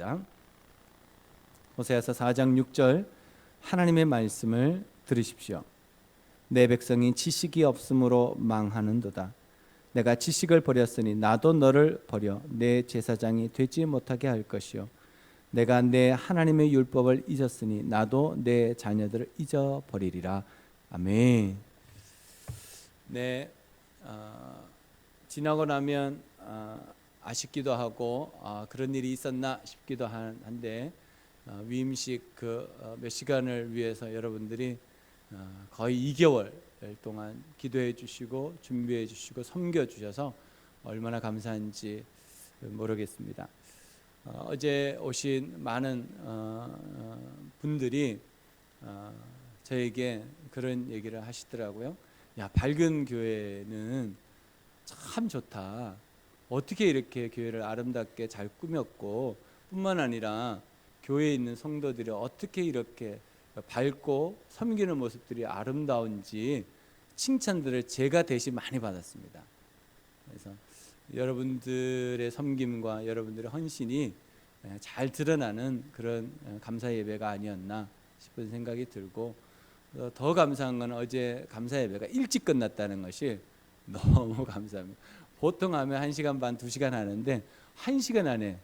하겠습니다. 호세아서 4장 6절 하나님의 말씀을 들으십시오. 내 백성이 지식이 없으므로 망하는도다. 내가 지식을 버렸으니 나도 너를 버려 내 제사장이 되지 못하게 할 것이요 내가 내 하나님의 율법을 잊었으니 나도 내 자녀들을 잊어버리리라. 아멘. 네, 지나고 나면 아쉽기도 하고 그런 일이 있었나 싶기도 한데 위임식 몇 시간을 위해서 여러분들이 거의 2개월 동안 기도해 주시고 준비해 주시고 섬겨 주셔서 얼마나 감사한지 모르겠습니다. 어제 오신 많은 분들이 저에게 그런 얘기를 하시더라고요. 야, 밝은 교회는 참 좋다. 어떻게 이렇게 교회를 아름답게 잘 꾸몄고 뿐만 아니라 교회에 있는 성도들이 어떻게 이렇게 밝고 섬기는 모습들이 아름다운지 칭찬들을 제가 대신 많이 받았습니다. 그래서 여러분들의 섬김과 여러분들의 헌신이 잘 드러나는 그런 감사 예배가 아니었나 싶은 생각이 들고, 더 감사한 건 어제 감사 예배가 일찍 끝났다는 것이 너무 감사합니다. 보통 하면 1시간 반, 2시간 하는데 1시간 안에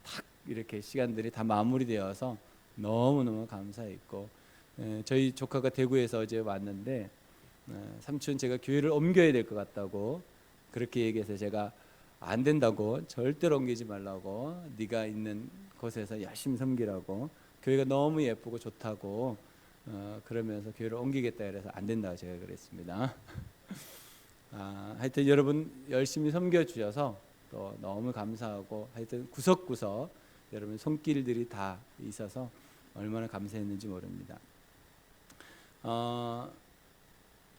탁 이렇게 시간들이 다 마무리되어서 너무너무 감사했고, 저희 조카가 대구에서 어제 왔는데 삼촌 제가 교회를 옮겨야 될 것 같다고 그렇게 얘기해서 제가 안 된다고, 절대로 옮기지 말라고, 네가 있는 곳에서 열심히 섬기라고, 교회가 너무 예쁘고 좋다고 그러면서 교회를 옮기겠다 그래서 안 된다고 제가 그랬습니다. 하여튼 여러분 열심히 섬겨주셔서 또 너무 감사하고, 하여튼 구석구석 여러분 손길들이 다 있어서 얼마나 감사했는지 모릅니다.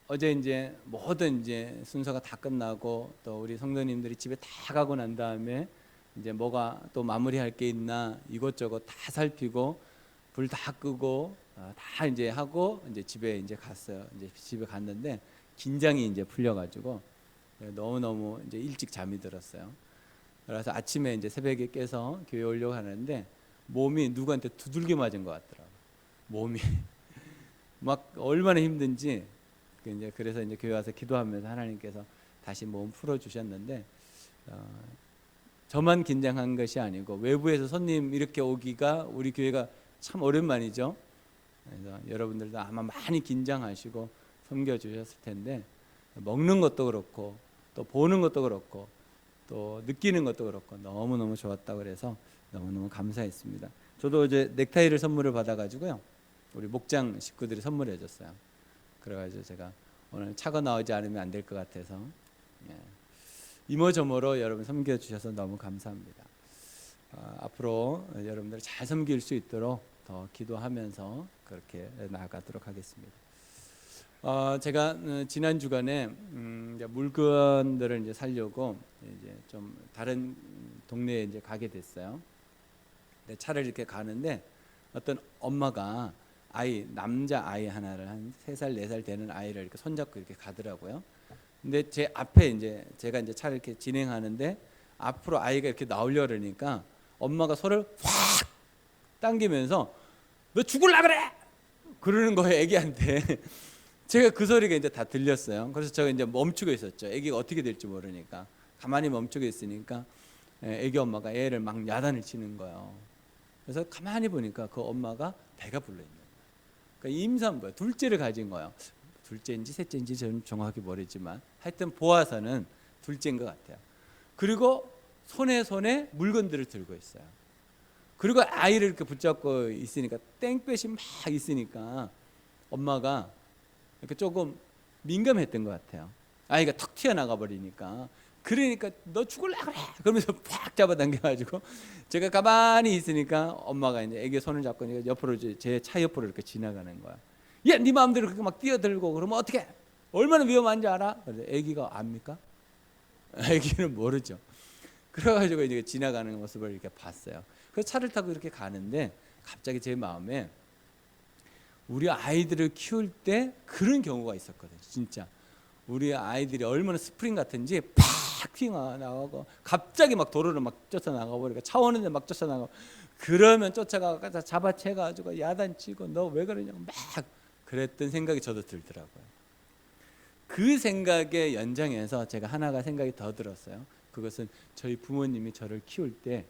어제 이제 모든 이제 순서가 다 끝나고 또 우리 성도님들이 집에 다 가고 난 다음에 이제 뭐가 또 마무리할 게 있나 이것저것 다 살피고 불 다 끄고 다 이제 하고 이제 집에 이제 갔어요. 이제 집에 갔는데 긴장이 이제 풀려가지고 너무 이제 일찍 잠이 들었어요. 그래서 아침에 이제 새벽에 깨서 교회 오려고 하는데 몸이 누구한테 두들겨 맞은 것 같더라고요. 몸이 막 얼마나 힘든지. 그래서 이제 교회 와서 기도하면서 하나님께서 다시 몸 풀어 주셨는데, 저만 긴장한 것이 아니고 외부에서 손님 이렇게 오기가 우리 교회가 참 오랜만이죠. 그래서 여러분들도 아마 많이 긴장하시고 섬겨 주셨을 텐데, 먹는 것도 그렇고 또 보는 것도 그렇고 또 느끼는 것도 그렇고 너무너무 좋았다고 그래서 너무너무 감사했습니다. 저도 어제 넥타이를 선물을 받아가지고요, 우리 목장 식구들이 선물해 줬어요. 그래가지고 제가 오늘 차가 나오지 않으면 안 될 것 같아서 이모저모로 여러분 섬겨주셔서 너무 감사합니다. 앞으로 여러분들 잘 섬길 수 있도록 더 기도하면서 그렇게 나아가도록 하겠습니다. 제가 지난 주간에 물건들을 이제 사려고 이제 좀 다른 동네에 이제 가게 됐어요. 차를 이렇게 가는데 어떤 엄마가 남자 아이 하나를 한 3살 4살 되는 아이를 이렇게 손잡고 이렇게 가더라고요. 근데 제 앞에 이제 제가 이제 차를 이렇게 진행하는데 앞으로 아이가 이렇게 나오려 그러니까 엄마가 손을 확 당기면서 너 죽을라 그래! 그러는 거예요, 애기한테. 제가 그 소리가 이제 다 들렸어요. 그래서 제가 이제 멈추고 있었죠. 애기가 어떻게 될지 모르니까. 가만히 멈추고 있으니까 애기 엄마가 애를 막 야단을 치는 거예요. 그래서 가만히 보니까 그 엄마가 배가 불러 있는 거예요. 그러니까 임산부야. 둘째를 가진 거예요. 둘째인지 셋째인지 저는 정확히 모르지만 하여튼 보아서는 둘째인 것 같아요. 그리고 손에 물건들을 들고 있어요. 그리고 아이를 이렇게 붙잡고 있으니까 땡볕이 막 있으니까 엄마가 이렇게 조금 민감했던 것 같아요. 아이가 턱 튀어나가 버리니까. 그러니까 너 죽을라 그래! 그러면서 팍 잡아당겨가지고 제가 가만히 있으니까 엄마가 이제 애기 손을 잡고 옆으로 제 차 옆으로 이렇게 지나가는 거야. 야, 네 마음대로 그렇게 막 뛰어들고 그러면 어떡해? 얼마나 위험한지 알아? 그래서 애기가 압니까? 애기는 모르죠. 그래가지고 이제 지나가는 모습을 이렇게 봤어요. 그래서 차를 타고 이렇게 가는데 갑자기 제 마음에 우리 아이들을 키울 때 그런 경우가 있었거든요. 진짜 우리 아이들이 얼마나 스프링 같은지 팍 튀어나가고 갑자기 막 도로를 막 쫓아나가고 그러니까 차 오는데 막 쫓아나가고 그러면 쫓아가서 잡아채가지고 야단치고 너 왜 그러냐고 막 그랬던 생각이 저도 들더라고요. 그 생각의 연장에서 제가 하나가 생각이 더 들었어요. 그것은 저희 부모님이 저를 키울 때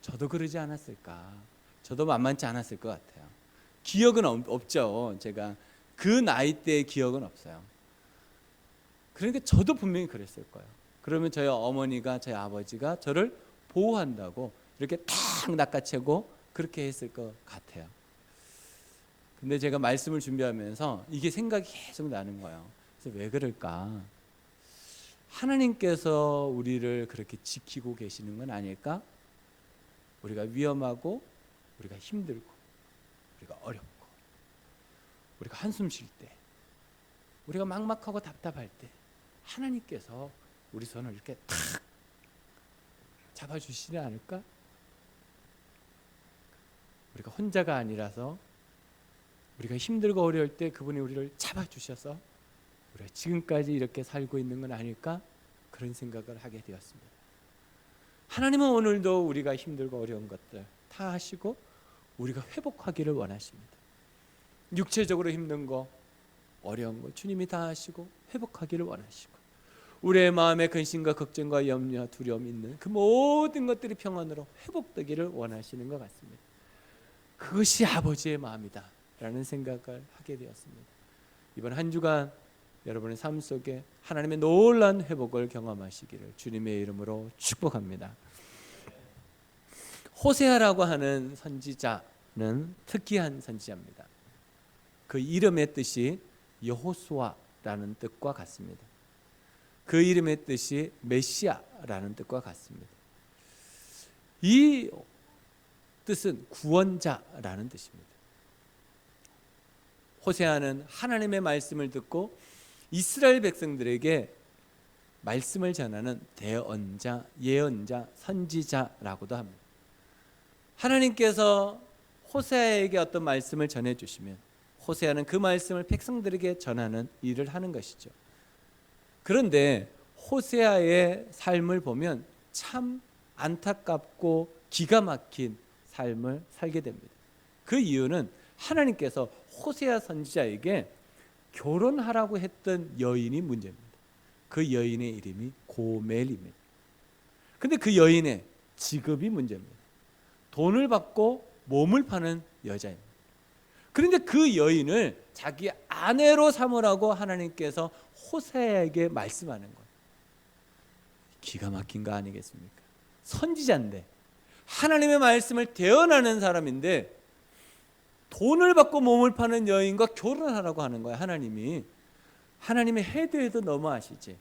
저도 그러지 않았을까, 저도 만만치 않았을 것 같아요. 기억은 없죠. 제가 그 나이 때의 기억은 없어요. 그러니까 저도 분명히 그랬을 거예요. 그러면 저희 어머니가, 저희 아버지가 저를 보호한다고 이렇게 탁 낚아채고 그렇게 했을 것 같아요. 근데 제가 말씀을 준비하면서 이게 생각이 계속 나는 거예요. 그래서 왜 그럴까? 하나님께서 우리를 그렇게 지키고 계시는 건 아닐까? 우리가 위험하고, 우리가 힘들고, 우리가 어렵고, 우리가 한숨 쉴 때, 우리가 막막하고 답답할 때 하나님께서 우리 손을 이렇게 탁 잡아주시지 않을까? 우리가 혼자가 아니라서 우리가 힘들고 어려울 때 그분이 우리를 잡아주셔서 우리가 지금까지 이렇게 살고 있는 건 아닐까? 그런 생각을 하게 되었습니다. 하나님은 오늘도 우리가 힘들고 어려운 것들 다 하시고 우리가 회복하기를 원하십니다. 육체적으로 힘든 거, 어려운 거 주님이 다 하시고 회복하기를 원하시고, 우리의 마음에 근심과 걱정과 염려, 두려움 있는 그 모든 것들이 평안으로 회복되기를 원하시는 것 같습니다. 그것이 아버지의 마음이다 라는 생각을 하게 되었습니다. 이번 한 주간 여러분의 삶 속에 하나님의 놀라운 회복을 경험하시기를 주님의 이름으로 축복합니다. 호세아라고 하는 선지자는 특이한 선지자입니다. 그 이름의 뜻이 여호수아라는 뜻과 같습니다. 그 이름의 뜻이 메시아라는 뜻과 같습니다. 이 뜻은 구원자라는 뜻입니다. 호세아는 하나님의 말씀을 듣고 이스라엘 백성들에게 말씀을 전하는 대언자, 예언자, 선지자라고도 합니다. 하나님께서 호세아에게 어떤 말씀을 전해주시면 호세아는 그 말씀을 백성들에게 전하는 일을 하는 것이죠. 그런데 호세아의 삶을 보면 참 안타깝고 기가 막힌 삶을 살게 됩니다. 그 이유는 하나님께서 호세아 선지자에게 결혼하라고 했던 여인이 문제입니다. 그 여인의 이름이 고멜입니다. 근데 그 여인의 직업이 문제입니다. 돈을 받고 몸을 파는 여자입니다. 그런데 그 여인을 자기 아내로 삼으라고 하나님께서 호세아에게 말씀하는 거예요. 기가 막힌 거 아니겠습니까? 선지자인데, 하나님의 말씀을 대언하는 사람인데 돈을 받고 몸을 파는 여인과 결혼하라고 하는 거예요. 하나님의 해도 해도 너무하시지.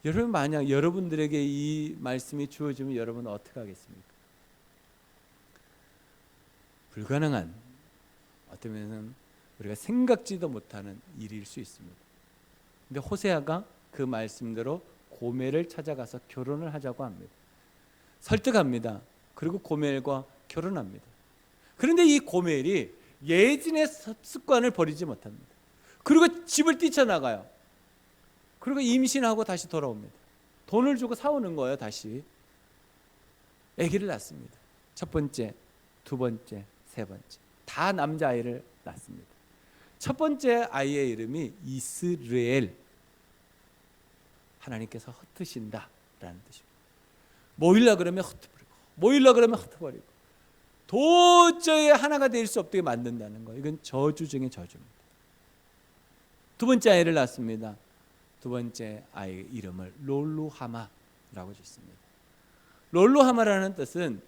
여러분, 만약 여러분들에게 이 말씀이 주어지면 여러분은 어떻게 하겠습니까? 불가능한, 어쩌면 우리가 생각지도 못하는 일일 수 있습니다. 근데 호세아가 그 말씀대로 고멜을 찾아가서 결혼을 하자고 합니다. 설득합니다. 그리고 고멜과 결혼합니다. 그런데 이 고멜이 예진의 습관을 버리지 못합니다. 그리고 집을 뛰쳐나가요. 그리고 임신하고 다시 돌아옵니다. 돈을 주고 사오는 거예요. 다시 아기를 낳습니다. 첫 번째, 두 번째, 세 번째 다 남자아이를 낳습니다. 첫 번째 아이의 이름이 이스라엘, 하나님께서 흩으신다라는 뜻입니다. 모일라 그러면 흩어버리고, 모일라 그러면 흩어버리고, 도저히 하나가 될 수 없게 만든다는 거예요. 이건 저주 중에 저주입니다. 두 번째 아이를 낳습니다. 두 번째 아이의 이름을 롤루하마라고 짓습니다. 롤루하마라는 뜻은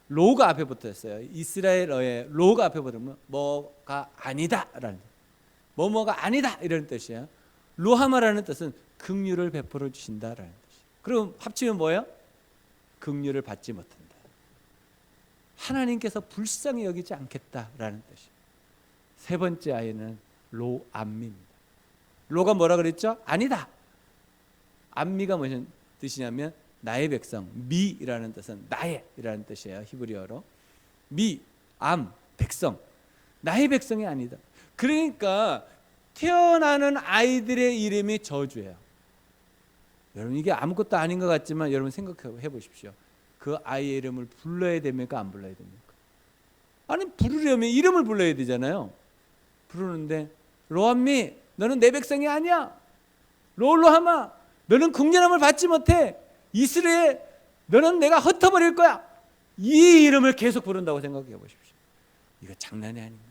로가 앞에 붙었어요. 이스라엘어의 로가 앞에 붙으면 뭐가 아니다라는, 뭐가 아니다 이런 뜻이에요. 루하마라는 뜻은 긍휼을 베풀어 주신다라는 뜻이에요. 그럼 합치면 뭐예요? 긍휼을 받지 못한다. 하나님께서 불쌍히 여기지 않겠다라는 뜻이에요. 세 번째 아이는 로암미입니다. 로가 뭐라 그랬죠? 아니다. 암미가 무슨 뜻이냐면 나의 백성, 미라는 뜻은 나의라는 뜻이에요. 히브리어로 미, 암, 백성, 나의 백성이 아니다. 그러니까 태어나는 아이들의 이름이 저주예요. 여러분, 이게 아무것도 아닌 것 같지만 여러분 생각해 보십시오. 그 아이의 이름을 불러야 됩니까? 안 불러야 됩니까? 아니 부르려면 이름을 불러야 되잖아요. 부르는데 로암미 너는 내 백성이 아니야. 롤로하마 너는 국련함을 받지 못해. 이스라엘 너는 내가 흩어버릴 거야. 이 이름을 계속 부른다고 생각해 보십시오. 이거 장난이 아닙니다.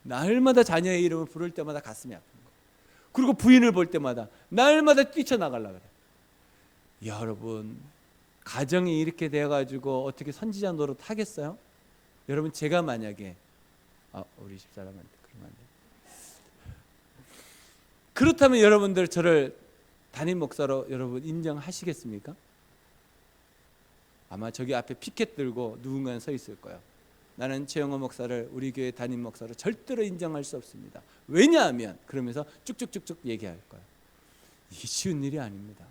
날마다 자녀의 이름을 부를 때마다 가슴이 아픈 거예요. 그리고 부인을 볼 때마다 날마다 뛰쳐나가려고 그래요. 여러분 가정이 이렇게 돼가지고 어떻게 선지자 노릇 하겠어요? 여러분 제가 만약에 우리 집사람한테 그러면 안 돼요. 그렇다면 여러분들 저를 담임 목사로 여러분 인정하시겠습니까? 아마 저기 앞에 피켓 들고 누군가는 서 있을 거예요. 나는 최영호 목사를 우리 교회 담임 목사로 절대로 인정할 수 없습니다. 왜냐하면 그러면서 쭉쭉쭉쭉 얘기할 거예요. 이게 쉬운 일이 아닙니다.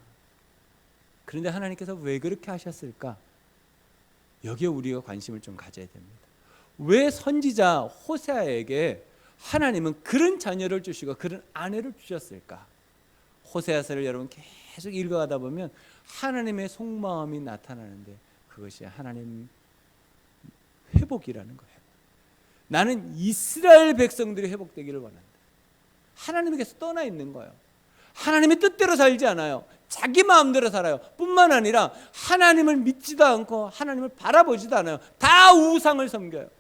그런데 하나님께서 왜 그렇게 하셨을까? 여기에 우리가 관심을 좀 가져야 됩니다. 왜 선지자 호세아에게 하나님은 그런 자녀를 주시고 그런 아내를 주셨을까? 호세아서를 여러분 계속 읽어가다 보면 하나님의 속마음이 나타나는데 그것이 하나님 회복이라는 거예요. 나는 이스라엘 백성들이 회복되기를 원한다. 하나님에게서 떠나 있는 거예요. 하나님의 뜻대로 살지 않아요. 자기 마음대로 살아요. 뿐만 아니라 하나님을 믿지도 않고 하나님을 바라보지도 않아요. 다 우상을 섬겨요.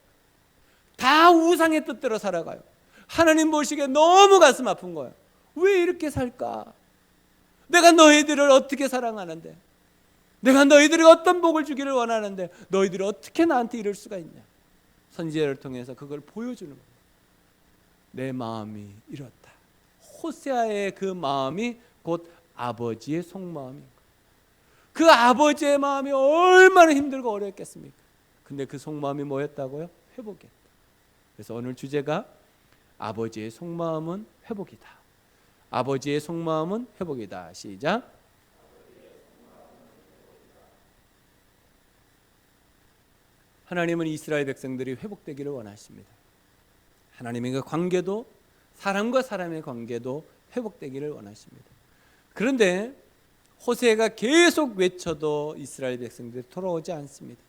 다 우상의 뜻대로 살아가요. 하나님 보시기에 너무 가슴 아픈 거예요. 왜 이렇게 살까? 내가 너희들을 어떻게 사랑하는데, 내가 너희들이 어떤 복을 주기를 원하는데 너희들이 어떻게 나한테 이럴 수가 있냐? 선지자를 통해서 그걸 보여주는 거예요. 내 마음이 이렇다. 호세아의 그 마음이 곧 아버지의 속마음인 거예요. 그 아버지의 마음이 얼마나 힘들고 어렵겠습니까? 근데 그 속마음이 뭐였다고요? 회복이었다. 그래서 오늘 주제가 아버지의 속마음은 회복이다. 아버지의 속마음은 회복이다. 시작. 하나님은 이스라엘 백성들이 회복되기를 원하십니다. 하나님의 그 관계도 사람과 사람의 관계도 회복되기를 원하십니다. 그런데 호세가 계속 외쳐도 이스라엘 백성들이 돌아오지 않습니다.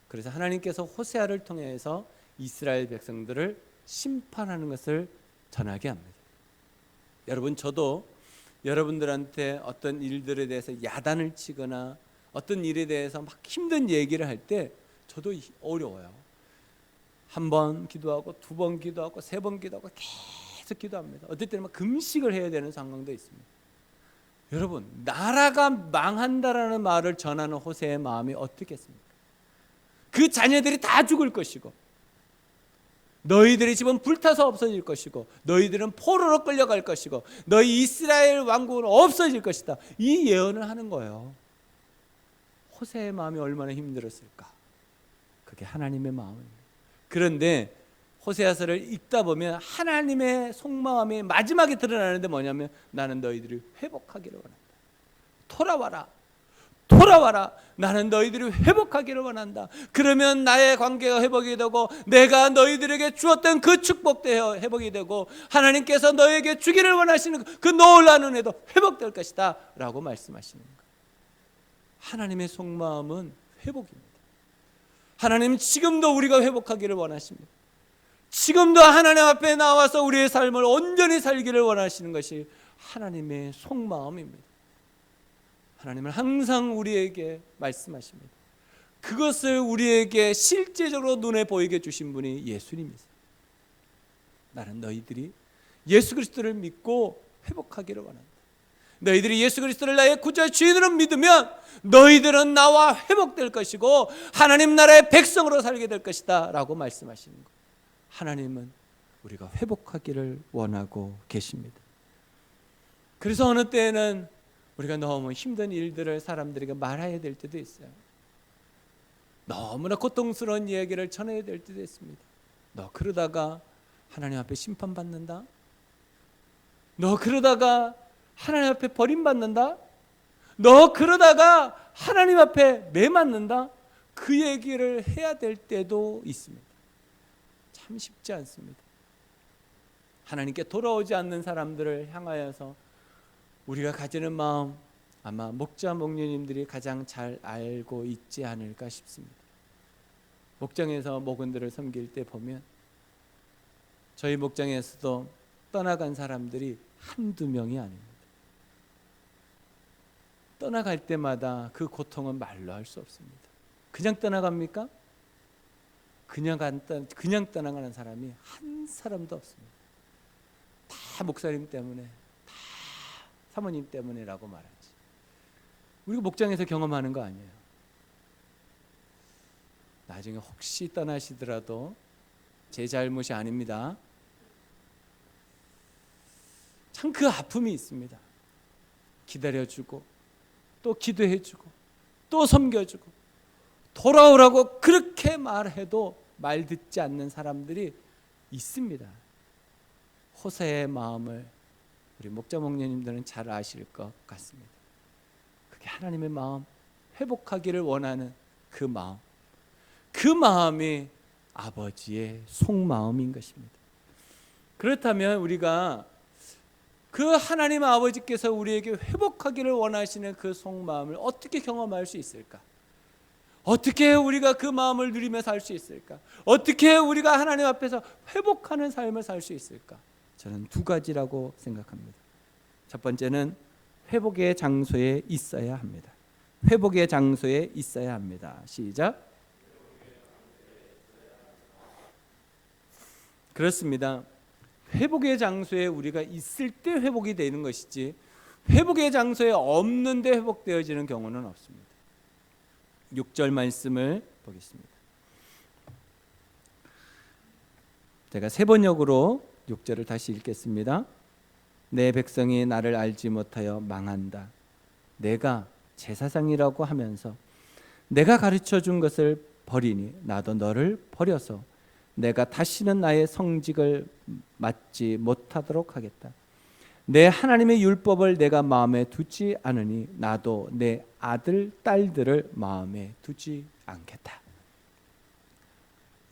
그래서 하나님께서 호세아를 통해서 이스라엘 백성들을 심판하는 것을 전하게 합니다. 여러분 저도 여러분들한테 어떤 일들에 대해서 야단을 치거나 어떤 일에 대해서 막 힘든 얘기를 할 때 저도 어려워요. 한 번 기도하고 두 번 기도하고 세 번 기도하고 계속 기도합니다. 어떨 때는 막 금식을 해야 되는 상황도 있습니다. 여러분 나라가 망한다라는 말을 전하는 호세의 마음이 어떻겠습니까? 그 자녀들이 다 죽을 것이고 너희들의 집은 불타서 없어질 것이고 너희들은 포로로 끌려갈 것이고 너희 이스라엘 왕국은 없어질 것이다. 이 예언을 하는 거예요. 호세의 마음이 얼마나 힘들었을까? 그게 하나님의 마음입니다. 그런데 호세아서를 읽다 보면 하나님의 속마음이 마지막에 드러나는데 뭐냐면 나는 너희들이 회복하기를 원한다. 돌아와라. 돌아와라. 나는 너희들이 회복하기를 원한다. 그러면 나의 관계가 회복이 되고 내가 너희들에게 주었던 그 축복도 회복이 되고 하나님께서 너에게 주기를 원하시는 그 놀라운 은혜도 회복될 것이다 라고 말씀하시는 거예요. 하나님의 속마음은 회복입니다. 하나님은 지금도 우리가 회복하기를 원하십니다. 지금도 하나님 앞에 나와서 우리의 삶을 온전히 살기를 원하시는 것이 하나님의 속마음입니다. 하나님은 항상 우리에게 말씀하십니다. 그것을 우리에게 실제적으로 눈에 보이게 주신 분이 예수님이세요. 나는 너희들이 예수 그리스도를 믿고 회복하기를 원한다. 너희들이 예수 그리스도를 나의 구주와 주인으로 믿으면 너희들은 나와 회복될 것이고 하나님 나라의 백성으로 살게 될 것이다 라고 말씀하시는 거예요. 하나님은 우리가 회복하기를 원하고 계십니다. 그래서 어느 때에는 우리가 너무 힘든 일들을 사람들에게 말해야 될 때도 있어요. 너무나 고통스러운 이야기를 전해야 될 때도 있습니다. 너 그러다가 하나님 앞에 심판받는다. 너 그러다가 하나님 앞에 버림받는다. 너 그러다가 하나님 앞에 매맞는다. 그 얘기를 해야 될 때도 있습니다. 참 쉽지 않습니다. 하나님께 돌아오지 않는 사람들을 향하여서 우리가 가지는 마음 아마 목자 목녀님들이 가장 잘 알고 있지 않을까 싶습니다. 목장에서 목원들을 섬길 때 보면 저희 목장에서도 떠나간 사람들이 한두 명이 아닙니다. 떠나갈 때마다 그 고통은 말로 할 수 없습니다. 그냥 떠나갑니까? 그냥 떠나가는 사람이 한 사람도 없습니다. 다 목사님 때문에, 다 사모님 때문에라고 말하지. 우리가 목장에서 경험하는 거 아니에요. 나중에 혹시 떠나시더라도 제 잘못이 아닙니다. 참 그 아픔이 있습니다. 기다려주고 또 기도해주고 또 섬겨주고 돌아오라고 그렇게 말해도 말 듣지 않는 사람들이 있습니다. 호세의 마음을 우리 목자 목녀님들은 잘 아실 것 같습니다. 그게 하나님의 마음, 회복하기를 원하는 그 마음, 그 마음이 아버지의 속마음인 것입니다. 그렇다면 우리가 그 하나님 아버지께서 우리에게 회복하기를 원하시는 그 속마음을 어떻게 경험할 수 있을까? 어떻게 우리가 그 마음을 누리며 살 수 있을까? 어떻게 우리가 하나님 앞에서 회복하는 삶을 살 수 있을까? 저는 두 가지라고 생각합니다. 첫 번째는 회복의 장소에 있어야 합니다. 회복의 장소에 있어야 합니다. 시작. 그렇습니다. 회복의 장소에 우리가 있을 때 회복이 되는 것이지 회복의 장소에 없는데 회복되어지는 경우는 없습니다. 6절 말씀을 보겠습니다. 제가 세 번역으로 6절을 다시 읽겠습니다. 내 백성이 나를 알지 못하여 망한다. 내가 제사장이라고 하면서 내가 가르쳐 준 것을 버리니 나도 너를 버려서 내가 다시는 나의 성직을 맡지 못하도록 하겠다. 내 하나님의 율법을 내가 마음에 두지 않으니 나도 내 아들, 딸들을 마음에 두지 않겠다.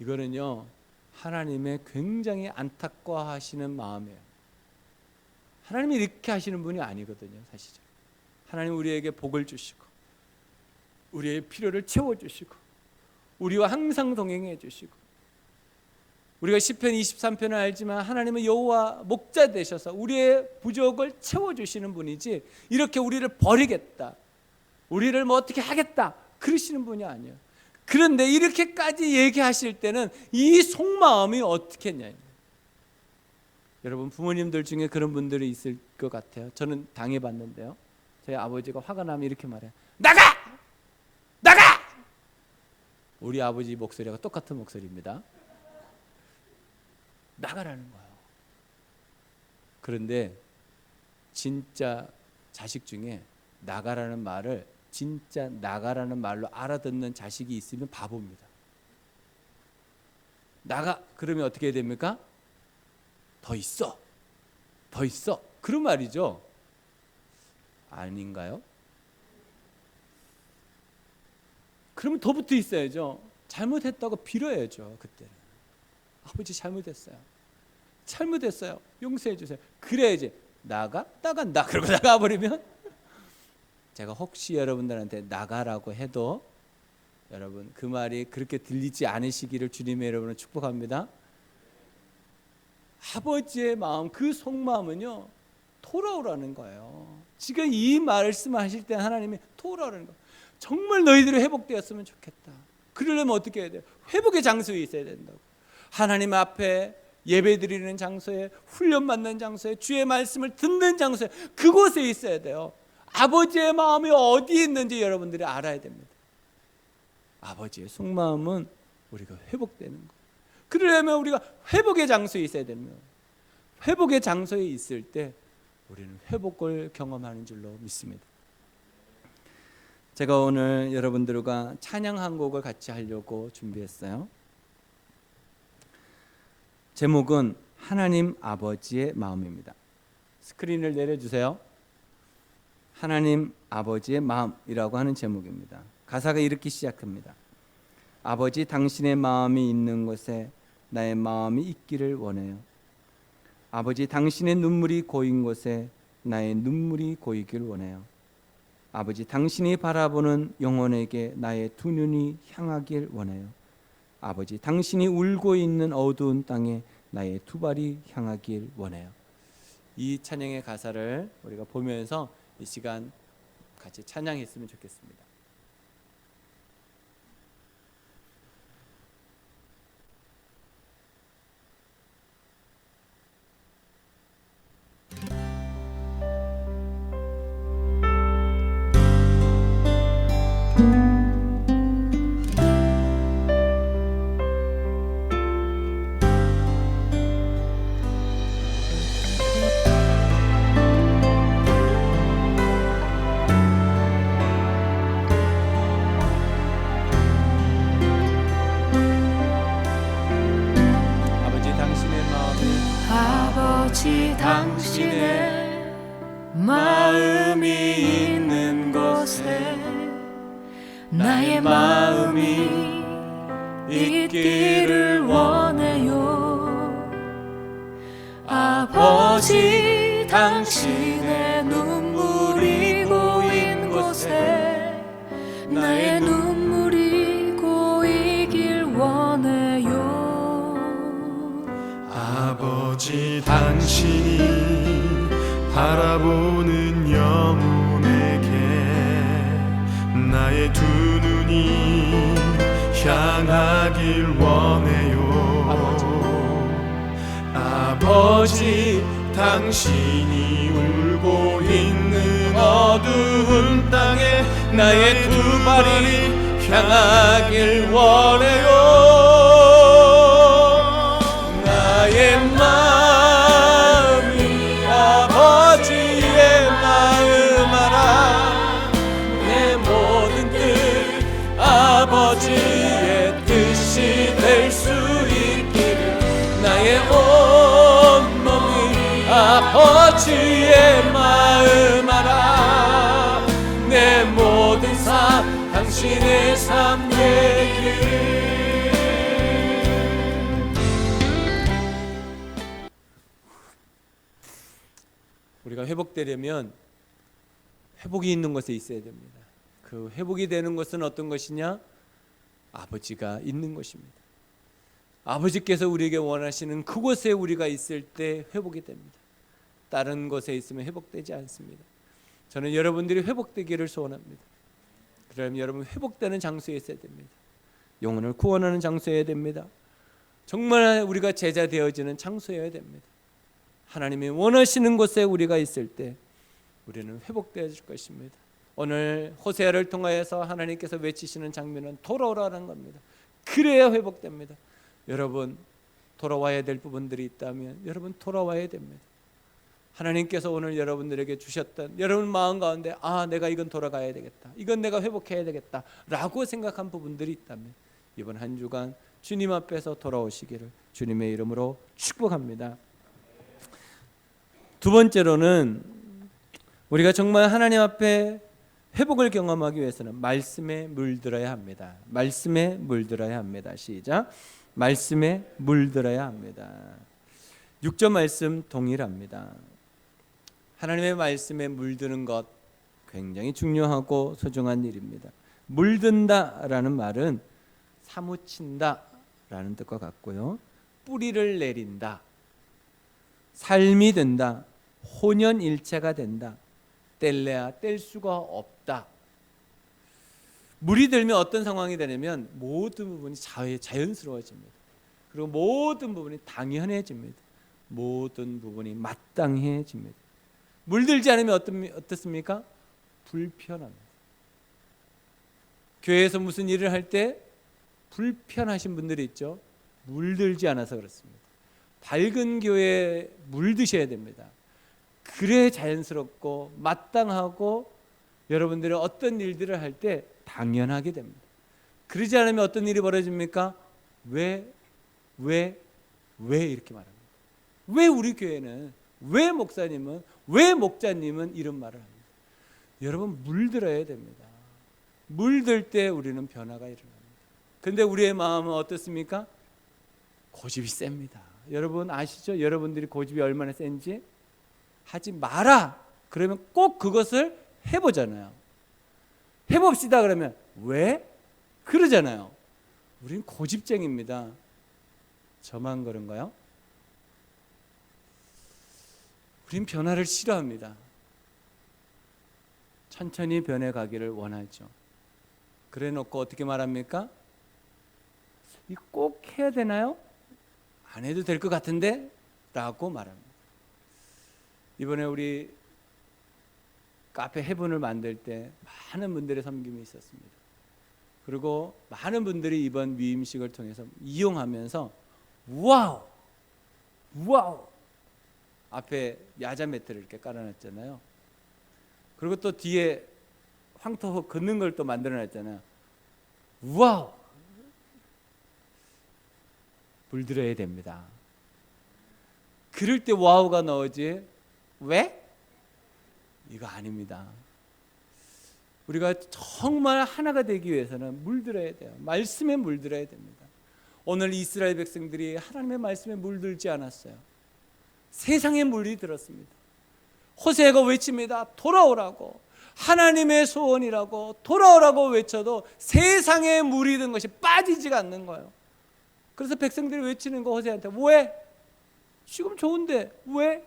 이거는요, 하나님의 굉장히 안타까워하시는 마음이에요. 하나님이 이렇게 하시는 분이 아니거든요, 사실. 하나님 우리에게 복을 주시고 우리의 필요를 채워주시고 우리와 항상 동행해 주시고 우리가 시편 23편을 알지만 하나님은 여호와 목자 되셔서 우리의 부족을 채워주시는 분이지 이렇게 우리를 버리겠다, 우리를 뭐 어떻게 하겠다 그러시는 분이 아니에요. 그런데 이렇게까지 얘기하실 때는 이 속마음이 어떻겠냐. 여러분 부모님들 중에 그런 분들이 있을 것 같아요. 저는 당해봤는데요. 저희 아버지가 화가 나면 이렇게 말해요. 나가! 나가! 우리 아버지 목소리가 똑같은 목소리입니다. 나가라는 거예요. 그런데 진짜 자식 중에 나가라는 말을 진짜 나가라는 말로 알아듣는 자식이 있으면 바보입니다. 나가 그러면 어떻게 해야 됩니까? 더 있어, 더 있어, 그런 말이죠. 아닌가요? 그러면 더 붙어 있어야죠. 잘못했다고 빌어야죠. 그때는 아버지 잘못했어요, 잘못했어요, 용서해 주세요. 그래야지. 나간다 그러고 나가버리면 제가 혹시 여러분들한테 나가라고 해도 여러분 그 말이 그렇게 들리지 않으시기를 주님의 여러분을 축복합니다. 아버지의 마음, 그 속마음은요 돌아오라는 거예요. 지금 이 말씀하실 때 하나님이 돌아오라는 거예요. 정말 너희들이 회복되었으면 좋겠다. 그러려면 어떻게 해야 돼요? 회복의 장소에 있어야 된다고. 하나님 앞에 예배드리는 장소에, 훈련받는 장소에, 주의 말씀을 듣는 장소에, 그곳에 있어야 돼요. 아버지의 마음이 어디에 있는지 여러분들이 알아야 됩니다. 아버지의 속마음은 우리가 회복되는 거예요. 그러려면 우리가 회복의 장소에 있어야 됩니다. 회복의 장소에 있을 때 우리는 회복을 경험하는 줄로 믿습니다. 제가 오늘 여러분들과 찬양 한 곡을 같이 하려고 준비했어요. 제목은 하나님 아버지의 마음입니다. 스크린을 내려주세요. 하나님 아버지의 마음이라고 하는 제목입니다. 가사가 이렇게 시작합니다. 아버지 당신의 마음이 있는 곳에 나의 마음이 있기를 원해요. 아버지 당신의 눈물이 고인 곳에 나의 눈물이 고이길 원해요. 아버지 당신이 바라보는 영혼에게 나의 두 눈이 향하길 원해요. 아버지, 당신이 울고 있는 어두운 땅에 나의 두 발이 향하길 원해요. 이 찬양의 가사를 우리가 보면서 이 시간 같이 찬양했으면 좋겠습니다. 당신의 마음이 있는 곳에 나의 마음이 있기를 원해요. 아버지, 당신의 눈물이 고인 곳에 나의 눈물이 고이길 원해요. 아버지, 당신이 바라보는 영혼에게 나의 두 눈이 향하길 원해요. 아버지, 당신이 울고 있는 어두운 땅에 나의 두 발이 향하길 원해요. 나의 마음이 아버지의 마음 알아. 내 모든 뜻 아버지의 뜻이 될 수 있기를. 나의 온 몸이 아버지의 마음 알아. 내 모든 삶 당신의 삶 되길. 우리가 회복되려면 회복이 있는 곳에 있어야 됩니다. 그 회복이 되는 것은 어떤 것이냐? 아버지가 있는 것입니다. 아버지께서 우리에게 원하시는 그곳에 우리가 있을 때 회복이 됩니다. 다른 곳에 있으면 회복되지 않습니다. 저는 여러분들이 회복되기를 소원합니다. 그러면 여러분 회복되는 장소에 있어야 됩니다. 영혼을 구원하는 장소여야 됩니다. 정말 우리가 제자 되어지는 장소여야 됩니다. 하나님이 원하시는 곳에 우리가 있을 때 우리는 회복되어질 것입니다. 오늘 호세아를 통하여서 하나님께서 외치시는 장면은 돌아오라는 겁니다. 그래야 회복됩니다. 여러분 돌아와야 될 부분들이 있다면 여러분 돌아와야 됩니다. 하나님께서 오늘 여러분들에게 주셨던 여러분 마음 가운데 내가 이건 돌아가야 되겠다, 이건 내가 회복해야 되겠다 라고 생각한 부분들이 있다면 이번 한 주간 주님 앞에서 돌아오시기를 주님의 이름으로 축복합니다. 두 번째로는 우리가 정말 하나님 앞에 회복을 경험하기 위해서는 말씀에 물들어야 합니다. 말씀에 물들어야 합니다. 시작. 말씀에 물들어야 합니다. 6절 말씀 동일합니다. 하나님의 말씀에 물드는 것 굉장히 중요하고 소중한 일입니다. 물든다라는 말은 사무친다라는 뜻과 같고요. 뿌리를 내린다, 삶이 된다, 혼연일체가 된다, 뗄래야 뗄 수가 없다. 물이 들면 어떤 상황이 되냐면 모든 부분이 자연스러워집니다. 그리고 모든 부분이 당연해집니다. 모든 부분이 마땅해집니다. 물들지 않으면 어떻습니까? 불편합니다. 교회에서 무슨 일을 할 때 불편하신 분들이 있죠. 물들지 않아서 그렇습니다. 밝은 교회에 물드셔야 됩니다. 그래 자연스럽고 마땅하고 여러분들이 어떤 일들을 할 때 당연하게 됩니다. 그러지 않으면 어떤 일이 벌어집니까? 왜 이렇게 말합니다. 왜 우리 교회는, 왜 목사님은, 왜 목자님은 이런 말을 합니다. 여러분 물들어야 됩니다. 물들 때 우리는 변화가 일어납니다. 근데 우리의 마음은 어떻습니까? 고집이 셉니다. 여러분 아시죠? 여러분들이 고집이 얼마나 센지. 하지 마라 그러면 꼭 그것을 해보잖아요. 해봅시다 그러면 왜? 그러잖아요. 우린 고집쟁입니다. 저만 그런가요? 우린 변화를 싫어합니다. 천천히 변해가기를 원하죠. 그래 놓고 어떻게 말합니까? 이 꼭 해야 되나요? 안 해도 될 것 같은데? 라고 말합니다. 이번에 우리 카페 헤븐을 만들 때 많은 분들의 섬김이 있었습니다. 그리고 많은 분들이 이번 위임식을 통해서 이용하면서 와우! 와우! 앞에 야자 매트를 이렇게 깔아놨잖아요. 그리고 또 뒤에 황토 걷는 걸 또 만들어놨잖아요. 와우! 물들어야 됩니다. 그럴 때 와우가 나오지. 왜? 이거 아닙니다. 우리가 정말 하나가 되기 위해서는 물들어야 돼요. 말씀에 물들어야 됩니다. 오늘 이스라엘 백성들이 하나님의 말씀에 물들지 않았어요. 세상에 물이 들었습니다. 호세아가 외칩니다. 돌아오라고. 하나님의 소원이라고 돌아오라고 외쳐도 세상에 물이 든 것이 빠지지가 않는 거예요. 그래서 백성들이 외치는 거 호세아한테 왜? 지금 좋은데 왜?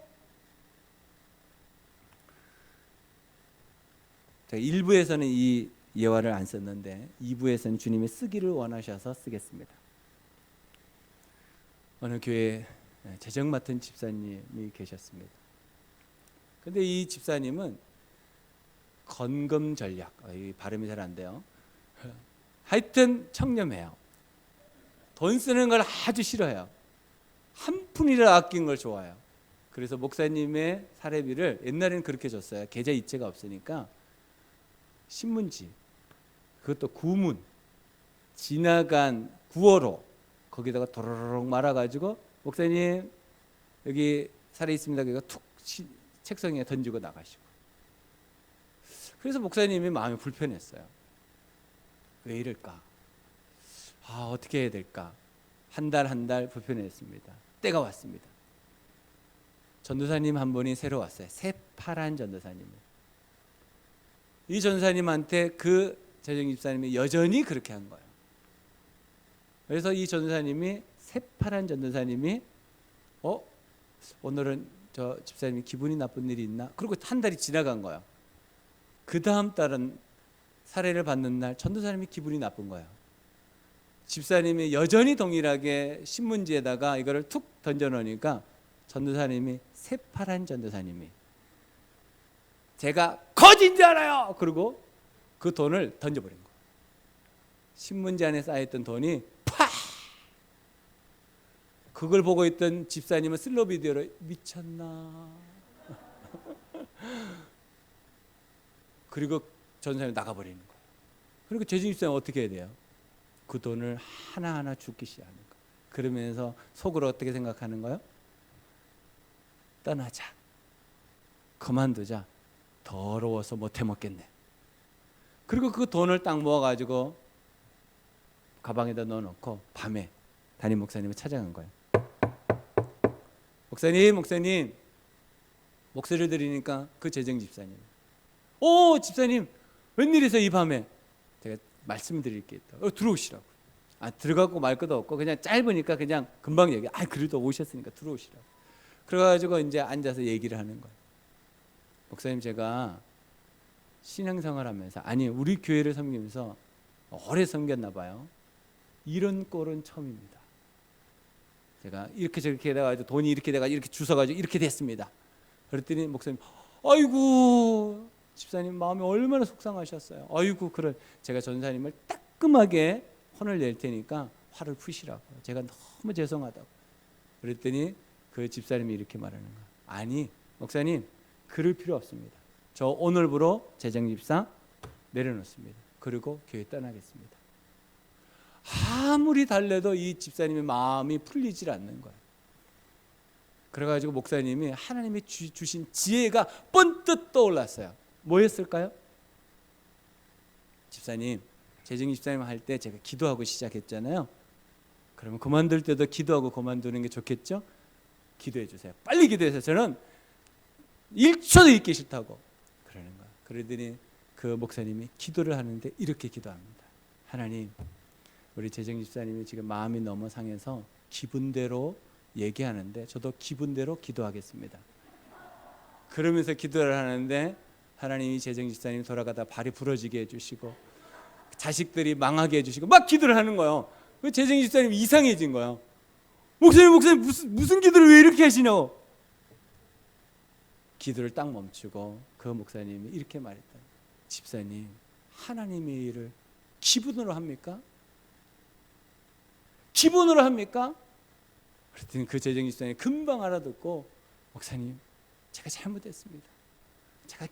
제가 1부에서는 이 예화를 안 썼는데 2부에서는 주님이 쓰기를 원하셔서 쓰겠습니다. 어느 교회에 재정 맡은 집사님이 계셨습니다. 근데 이 집사님은 건금전략, 이 발음이 잘 안 돼요. 하여튼 청렴해요. 돈 쓰는 걸 아주 싫어해요. 한 푼이라 아낀 걸 좋아해요. 그래서 목사님의 사례비를 옛날에는 그렇게 줬어요. 계좌 이체가 없으니까 신문지, 그것도 구문, 지나간 구어로 거기다가 도로록 말아가지고 목사님 여기 살아 있습니다. 그거 툭 책상에 던지고 나가시고. 그래서 목사님이 마음이 불편했어요. 왜 이럴까? 어떻게 해야 될까? 한 달 불편했습니다. 때가 왔습니다. 전도사님 한 분이 새로 왔어요. 새파란 전도사님. 이 전도사님한테 그 재정 집사님이 여전히 그렇게 한 거예요. 그래서 이 전도사님이 새파란 전도사님이 오늘은 저 집사님이 기분이 나쁜 일이 있나? 그리고 한 달이 지나간 거예요. 그 다음 달은 사례를 받는 날 전도사님이 기분이 나쁜 거예요. 집사님이 여전히 동일하게 신문지에다가 이거를 툭 던져놓으니까 전도사님이 새파란 전도사님이 제가 거짓인 줄 알아요. 그리고 그 돈을 던져버린 거예요. 신문지 안에 쌓여있던 돈이 팍! 그걸 보고 있던 집사님은 슬로우 비디오로 미쳤나? 그리고 전도사님이 나가버리는 거예요. 그리고 재정 집사님은 어떻게 해야 돼요? 그 돈을 하나하나 줍기 시작하는 거예요. 그러면서 속으로 어떻게 생각하는 거예요? 떠나자. 그만두자. 더러워서 못 해먹겠네. 그리고 그 돈을 딱 모아가지고 가방에다 넣어놓고 밤에 담임 목사님을 찾아간 거예요. 목사님 목소리를 들으니까 그 재정 집사님. 집사님 웬일이세요 이 밤에? 제가 말씀드릴 게 있다. 들어오시라고. 들어가고 말 것도 없고 그냥 짧으니까 그냥 금방 얘기. 그래도 오셨으니까 들어오시라고. 그래가지고 이제 앉아서 얘기를 하는 거예요. 목사님 제가 신앙생활하면서 우리 교회를 섬기면서 오래 섬겼나 봐요. 이런 꼴은 처음입니다. 제가 이렇게 저렇게 돼가지고 돈이 이렇게 돼가지고 이렇게 주워가지고 이렇게 됐습니다. 그랬더니 목사님 아이고 집사님 마음이 얼마나 속상하셨어요. 아이고 그래 제가 전사님을 따끔하게 혼을 낼 테니까 화를 푸시라고. 제가 너무 죄송하다고. 그랬더니 그 집사님이 이렇게 말하는 거예요. 아니 목사님 그럴 필요 없습니다. 저 오늘부로 재정집사 내려놓습니다. 그리고 교회 떠나겠습니다. 아무리 달래도 이 집사님의 마음이 풀리질 않는 거예요. 그래가지고 목사님이 하나님이 주신 지혜가 번뜩 떠올랐어요. 뭐였을까요? 집사님, 재정 집사님 할 때 제가 기도하고 시작했잖아요. 그러면 그만둘 때도 기도하고 그만두는 게 좋겠죠? 기도해 주세요. 빨리 기도해서 저는 1초도 있기 싫다고 그러는 거예요. 그러더니 그 목사님이 기도를 하는데 이렇게 기도합니다. 하나님, 우리 재정 집사님이 지금 마음이 너무 상해서 기분대로 얘기하는데 저도 기분대로 기도하겠습니다. 그러면서 기도를 하는데 하나님이 재정 집사님 돌아가다 발이 부러지게 해주시고 자식들이 망하게 해주시고 막 기도를 하는 거예요. 재정 집사님 이상해진 거예요. 목사님 무슨 기도를 왜 이렇게 하시냐고. 기도를 딱 멈추고 그 목사님이 이렇게 말했다. 집사님, 하나님의 일을 기분으로 합니까? 기분으로 합니까? 그랬더니 그 재정 집사님이 금방 알아듣고 목사님, 제가 잘못했습니다. 제가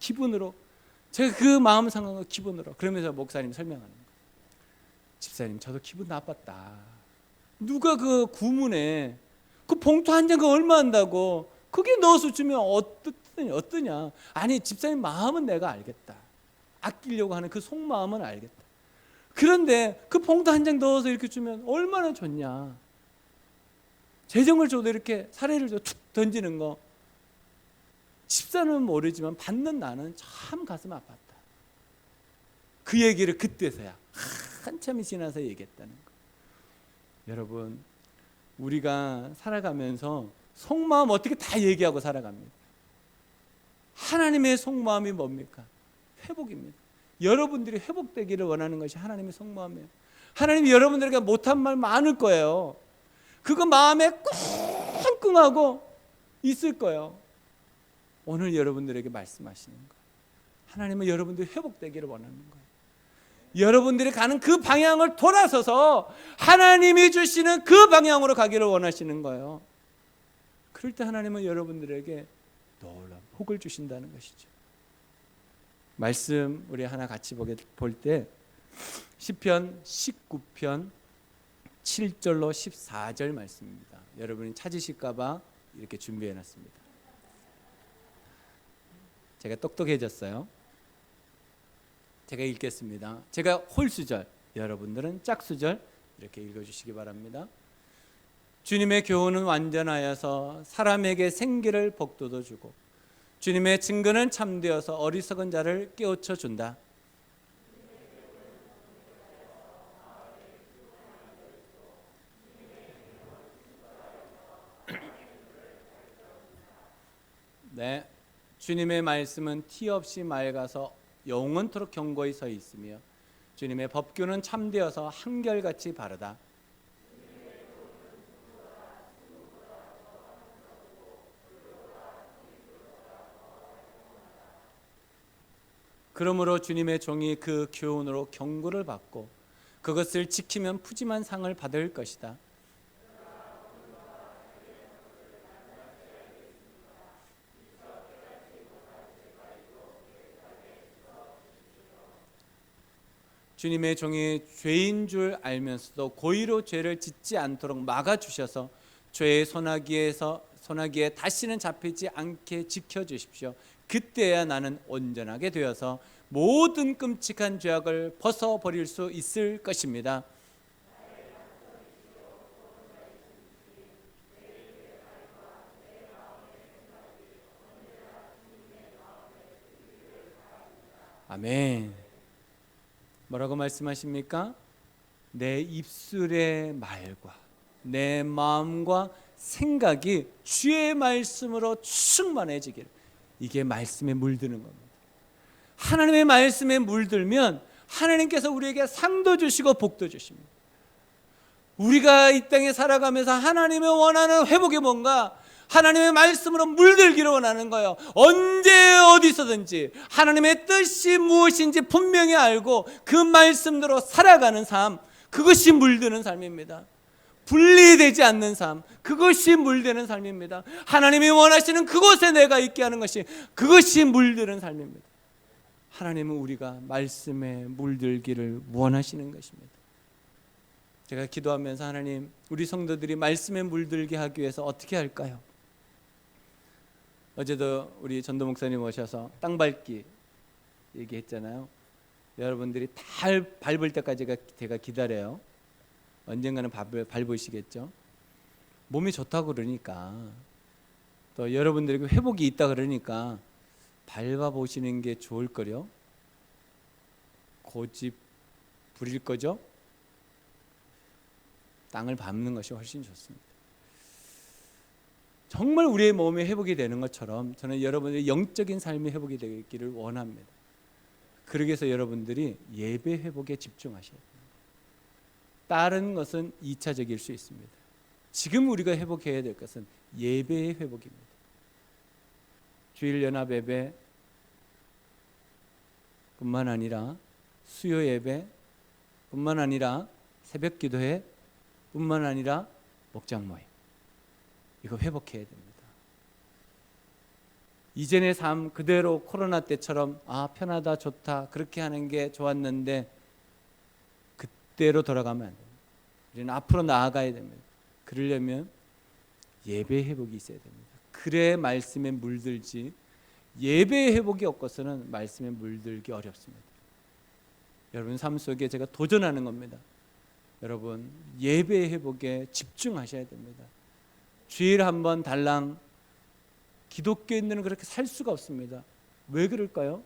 그 마음 상한 거 기분으로. 그러면서 목사님 설명하는 거예요. 집사님, 저도 기분 나빴다. 누가 그 구문에 그 봉투 한 장 얼마 한다고 그게 넣어서 주면 어떠냐. 아니, 집사님 마음은 내가 알겠다. 아끼려고 하는 그 속마음은 알겠다. 그런데 그 봉투 한 장 넣어서 이렇게 주면 얼마나 좋냐. 재정을 줘도 이렇게 사례를 줘 툭 던지는 거. 집사는 모르지만 받는 나는 참 가슴 아팠다. 그 얘기를 그때서야 한참이 지나서 얘기했다는 거. 여러분, 우리가 살아가면서 속마음 어떻게 다 얘기하고 살아갑니다. 하나님의 속마음이 뭡니까? 회복입니다. 여러분들이 회복되기를 원하는 것이 하나님의 속마음이에요. 하나님이 여러분들에게 못한 말 많을 거예요. 그거 마음에 끙끙하고 있을 거예요. 오늘 여러분들에게 말씀하시는 거예요. 하나님은 여러분들이 회복되기를 원하는 거예요. 여러분들이 가는 그 방향을 돌아서서 하나님이 주시는 그 방향으로 가기를 원하시는 거예요. 그럴 때 하나님은 여러분들에게 놀라운 복을 주신다는 것이죠. 말씀 우리 하나 같이 볼 때 시편 19편 7절로 14절 말씀입니다. 여러분이 찾으실까 봐 이렇게 준비해 놨습니다. 제가 똑똑해졌어요. 제가 읽겠습니다. 제가 홀수절, 여러분들은 짝수절 이렇게 읽어주시기 바랍니다. 주님의 교훈은 완전하여서 사람에게 생기를 복돋워 주고 주님의 증거는 참되어서 어리석은 자를 깨우쳐 준다. 네, 주님의 말씀은 티 없이 맑아서 영원토록 견고히 서 있으며 주님의 법규는 참되어서 한결같이 바르다. 그러므로 주님의 종이 그 교훈으로 경고를 받고 그것을 지키면 푸짐한 상을 받을 것이다. 주님의 종이 죄인 줄 알면서도 고의로 죄를 짓지 않도록 막아주셔서 죄의 소나기에 다시는 잡히지 않게 지켜주십시오. 그때야 나는 온전하게 되어서 모든 끔찍한 죄악을 벗어버릴 수 있을 것입니다. 아멘. 뭐라고 말씀하십니까? 내 입술의 말과 내 마음과 생각이 주의 말씀으로 충만해지기를. 이게 말씀에 물드는 겁니다. 하나님의 말씀에 물들면 하나님께서 우리에게 상도 주시고 복도 주십니다. 우리가 이 땅에 살아가면서 하나님의 원하는 회복이 뭔가? 하나님의 말씀으로 물들기를 원하는 거예요. 언제 어디서든지 하나님의 뜻이 무엇인지 분명히 알고 그 말씀대로 살아가는 삶, 그것이 물드는 삶입니다. 분리되지 않는 삶, 그것이 물드는 삶입니다. 하나님이 원하시는 그곳에 내가 있게 하는 것이, 그것이 물드는 삶입니다. 하나님은 우리가 말씀에 물들기를 원하시는 것입니다. 제가 기도하면서 하나님, 우리 성도들이 말씀에 물들게 하기 위해서 어떻게 할까요? 어제도 우리 전도 목사님 오셔서 땅 밟기 얘기했잖아요. 여러분들이 다 밟을 때까지 제가 기다려요. 언젠가는 밟으시겠죠. 몸이 좋다고 그러니까, 또 여러분들에게 회복이 있다 그러니까 밟아보시는 게 좋을 거요. 고집 부릴 거죠. 땅을 밟는 것이 훨씬 좋습니다. 정말 우리의 몸이 회복이 되는 것처럼 저는 여러분의 영적인 삶이 회복이 되기를 원합니다. 그러기 위해서 여러분들이 예배 회복에 집중하셔야 됩니다. 다른 것은 2차적일 수 있습니다. 지금 우리가 회복해야 될 것은 예배의 회복입니다. 주일 연합 예배 뿐만 아니라 수요 예배 뿐만 아니라 새벽 기도회 뿐만 아니라 목장 모임, 이거 회복해야 됩니다. 이전의 삶 그대로 코로나 때처럼 편하다 좋다 그렇게 하는 게 좋았는데 그때로 돌아가면 안 됩니다. 우리는 앞으로 나아가야 됩니다. 그러려면 예배 회복이 있어야 됩니다. 그래 말씀에 물들지 예배 회복이 없고서는 말씀에 물들기 어렵습니다. 여러분 삶 속에 제가 도전하는 겁니다. 여러분 예배 회복에 집중하셔야 됩니다. 주일 한번 달랑 기독교인들은 그렇게 살 수가 없습니다. 왜 그럴까요?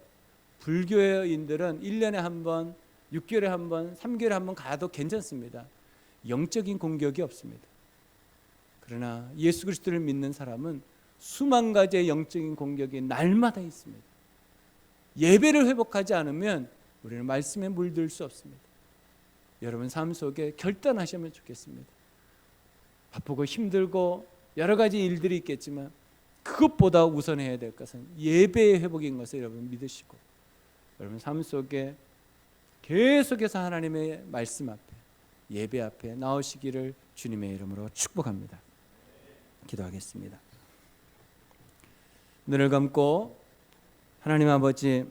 불교인들은 1년에 한 번, 6개월에 한 번, 3개월에 한 번 가도 괜찮습니다. 영적인 공격이 없습니다. 그러나 예수 그리스도를 믿는 사람은 수만 가지의 영적인 공격이 날마다 있습니다. 예배를 회복하지 않으면 우리는 말씀에 물들 수 없습니다. 여러분 삶 속에 결단하시면 좋겠습니다. 바쁘고 힘들고 여러 가지 일들이 있겠지만 그것보다 우선해야 될 것은 예배의 회복인 것을 여러분 믿으시고 여러분 삶 속에 계속해서 하나님의 말씀 앞에 예배 앞에 나오시기를 주님의 이름으로 축복합니다. 기도하겠습니다. 눈을 감고 하나님 아버지